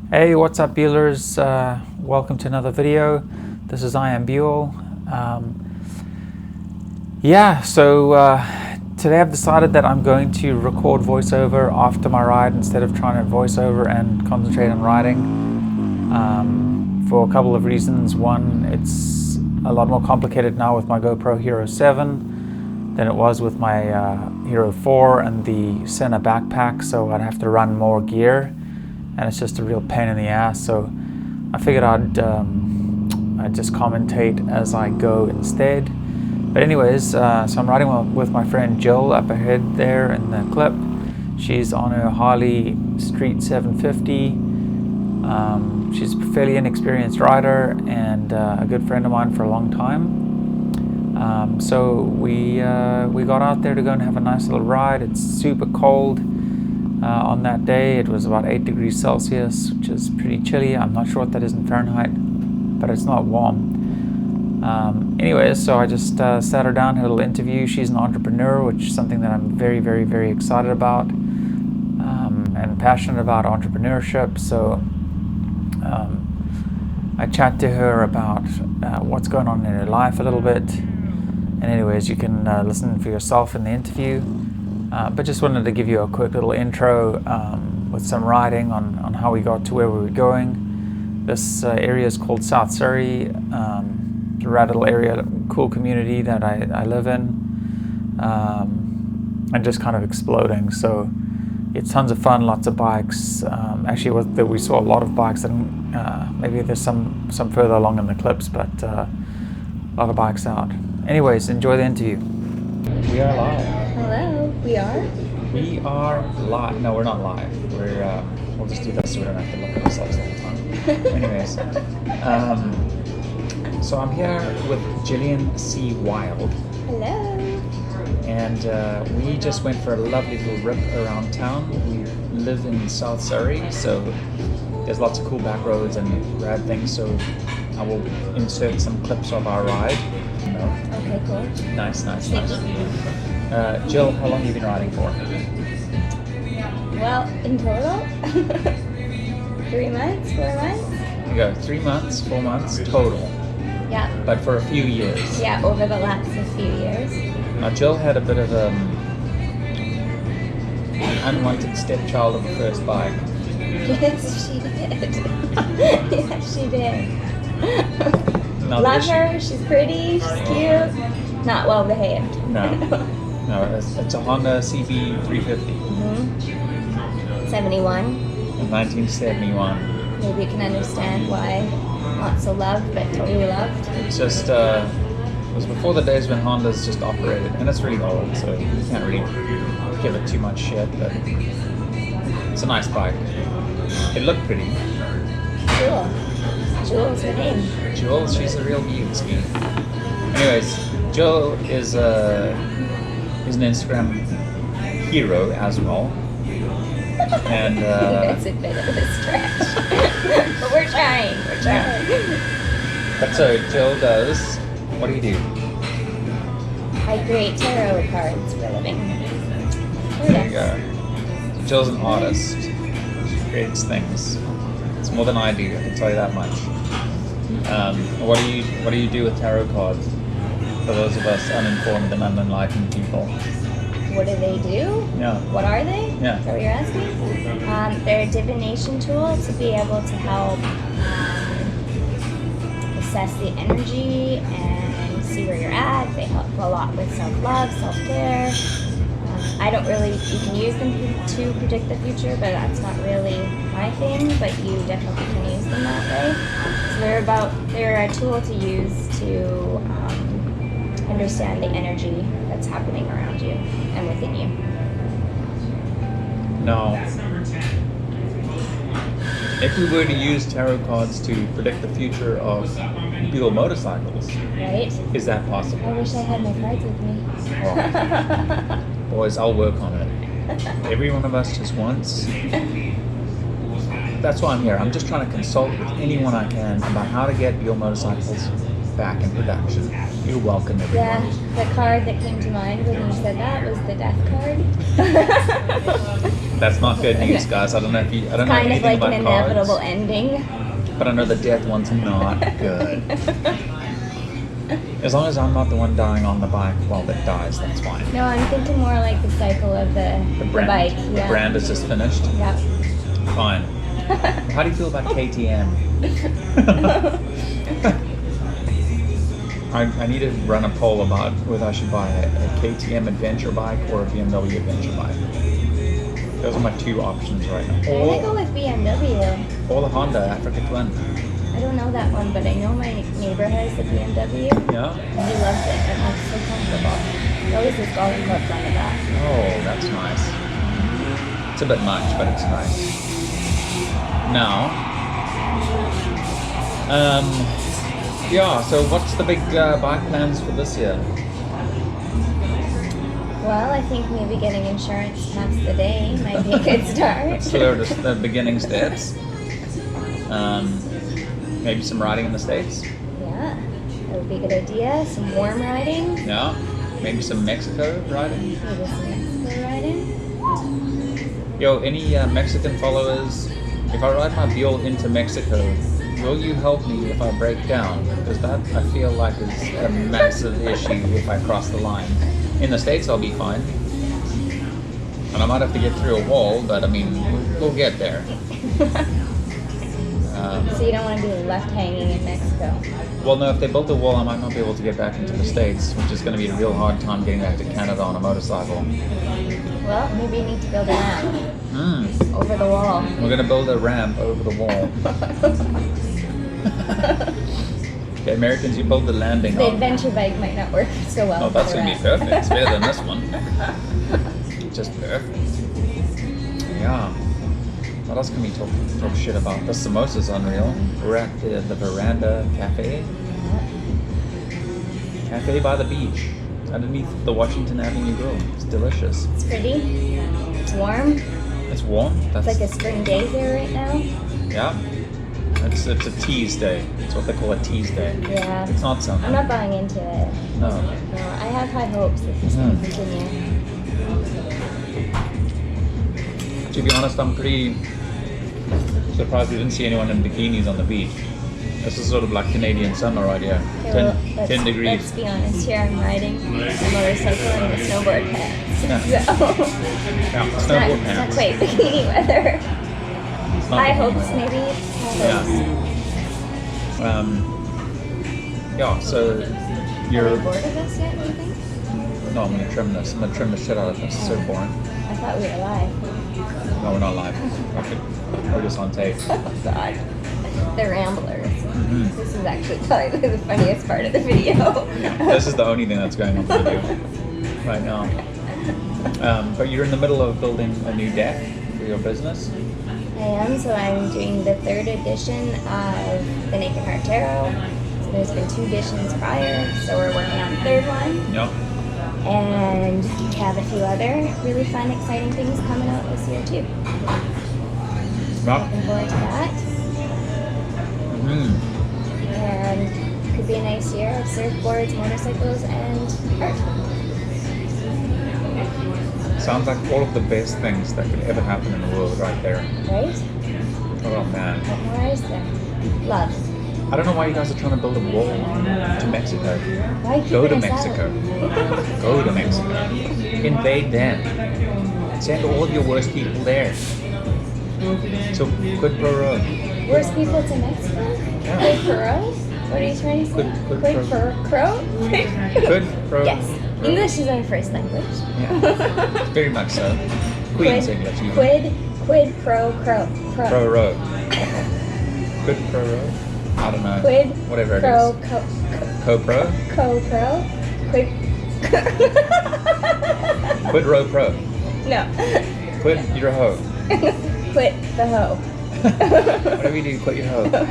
Hey, what's up, Buellers? Welcome to another video. This is Erik Buell. Today I've decided that I'm going to record voiceover after my ride instead of trying to voiceover and concentrate on riding for a couple of reasons. One, it's a lot more complicated now with my GoPro Hero 7 than it was with my Hero 4 and the Senna backpack, so I'd have to run more gear. And it's just a real pain in the ass, so I figured I'd just commentate as I go instead. But anyways, so I'm riding with my friend Jill up ahead there in the clip. She's on her Harley Street 750. She's a fairly inexperienced rider and a good friend of mine for a long time. So we got out there to go and have a nice little ride. It's super cold. On that day it was about 8 degrees Celsius, which is pretty chilly. I'm not sure what that is in Fahrenheit, but it's not warm. Anyways, so I just sat her down, had a little interview. She's an entrepreneur, which is something that I'm very, very, very excited about and passionate about entrepreneurship. So I chat to her about what's going on in her life a little bit. And anyways, you can listen for yourself in the interview. But just wanted to give you a quick little intro with some riding on how we got to where we were going. This area is called South Surrey. It's a rad little area, cool community that I live in, and just kind of exploding. So it's tons of fun, lots of bikes. Actually, we saw a lot of bikes, and maybe there's some further along in the clips, but a lot of bikes out. Anyways, enjoy the interview. We are live. Hello, we are? We are live. No, we're not live. We'll just do this so we don't have to look at ourselves all the time. Anyways, so I'm here with Jillian C. Wild. Hello. And we just went for a lovely little rip around town. We live in South Surrey, so there's lots of cool back roads and rad things, so I will insert some clips of our ride. Okay, cool. Nice. Jill, how long have you been riding for? Well, in total, 3 months, 4 months? You go 3 months, 4 months total. Yeah. But for a few years. Yeah, over the last few years. Now, Jill had a bit of an unwanted stepchild on the first bike. Yes, she did. Yes, she did. Now, love her, she's pretty, she's cute, not well behaved. No, it's a Honda CB350. 71. In 1971. Maybe you can understand why not so loved, but totally loved. It's just, it was before the days when Hondas just operated, and it's really old, so you can't really give it too much shit, but it's a nice bike. It looked pretty. Cool. Jules, her name. Jules, she's a real beaut. Anyways, Jill is an Instagram hero as well. And That's a bit of a stretch. But we're trying. But so Jill does, what do you do? I create tarot cards for a living. There you go. Jill's an artist. She creates things. It's more than I do, I can tell you that much. What do you do with tarot cards? For those of us uninformed and unenlightened people. What do they do? Yeah. What are they? Yeah. Is that what you're asking? They're a divination tool to be able to help assess the energy and see where you're at. They help a lot with self-love, self-care. You can use them to predict the future, but that's not really my thing, but you definitely can use them that way. So they're a tool to use to understand the energy that's happening around you and within you. Now, if we were to use tarot cards to predict the future of Buell motorcycles, right? Is that possible? I wish I had my cards with me. Oh. Boys, I'll work on it. Every one of us just once. That's why I'm here. I'm just trying to consult with anyone I can about how to get Buell motorcycles back in production. You're welcome, everyone. Yeah, the card that came to mind when you said that was the death card. That's not good news, guys. I don't know if you. I don't know Kind of anything like about an inevitable cards, ending. but I know the death one's not good. As long as I'm not the one dying on the bike while it dies, that's fine. No, I'm thinking more like the cycle of the brand, bike. The Yeah. brand is just finished. Yeah. Fine. How do you feel about KTM? I need to run a poll about whether I should buy a KTM adventure bike or a BMW adventure bike. Those are my two options right now. I'm gonna go with BMW. Or the Honda Africa Twin. I don't know that one, but I know my neighbor has the BMW. Yeah? And he loves it. It looks so comfortable. He always has golf clubs on the back. Oh, that's nice. It's a bit much, but it's nice. Now, yeah, so what's the big bike plans for this year? Well, I think maybe getting insurance past the day might be a good start. So just the beginning steps. Maybe some riding in the States. Yeah, that would be a good idea. Some warm riding. Yeah. Maybe some Mexico riding. Maybe some Mexico riding. Yo, any Mexican followers, if I ride my Buell into Mexico, will you help me if I break down? Because that, I feel like, is a massive issue if I cross the line. In the States, I'll be fine. And I might have to get through a wall, but I mean, we'll get there. So you don't want to be left hanging in Mexico. Well, no, if they built a wall, I might not be able to get back into the States, which is going to be a real hard time getting back to Canada on a motorcycle. Well, maybe you need to build a ramp over the wall. We're going to build a ramp over the wall. Okay, Americans, you build the landing The on. adventure bike might not work so well. Oh, for that's the going to be ramp. perfect. It's better than this one. Just perfect. Yeah. What else can we talk shit about? The samosa's unreal. We're at the Veranda Cafe. Cafe by the beach. Underneath the Washington Avenue Grill. It's delicious. It's pretty. It's warm. It's warm. It's like a spring day here right now. Yeah. It's a tease day. It's what they call a tease day. Yeah. It's not summer. I'm not buying into it. No. No, I have high hopes that this can continue. To be honest, I'm pretty surprised we didn't see anyone in bikinis on the beach. This is sort of like Canadian summer right here. Okay, 10 degrees. Let's be honest here. I'm riding a motorcycle in the snowboard pants. Yeah. So, Yeah, it's snowboard not pants. quite bikini weather. It's not High bikini hopes, weather. maybe. High hopes. Yeah, so Are you're... we bored of this yet, do you think? No, I'm going to trim this. I'm going to trim the shit out of this. It's so boring. I thought we were live. No, we're not live. Okay. We're just on tape. Oh, God. The Ramblers. Mm-hmm. This is actually probably the funniest part of the video. Yeah, this is the only thing that's going on the video right now. But you're in the middle of building a new deck for your business. I am, so I'm doing the 3rd edition of the Naked Heart Tarot. So there's been 2 editions prior, so we're working on the 3rd one. Yep. And we have a few other really fun, exciting things coming out this year too. Yep. Looking forward to that. Mm-hmm. And could be a nice year of surfboards, motorcycles, and art. Sounds like all of the best things that could ever happen in the world right there. Right? Oh man. What more is there? Love. I don't know why you guys are trying to build a wall to Mexico. Why keep Go to us out? Mexico. Go to Mexico. Invade them. Send all of your worst people there. So quid pro row. Worst people to Mexico? Yeah. Quid pro? What are you trying to say? Quid Quid pro- pro? Quid pro Yes. row. English is our first language. Yeah. Very much so. Queen's English even. Quid pro Pro row. Quid pro row? I don't know. Quid Whatever pro it is. Co-pro? pro quid Quid row pro. no Quid your hoe. quit the hoe. Whatever you do, quit your hoe.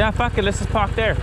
Yeah, fuck it, let's just park there.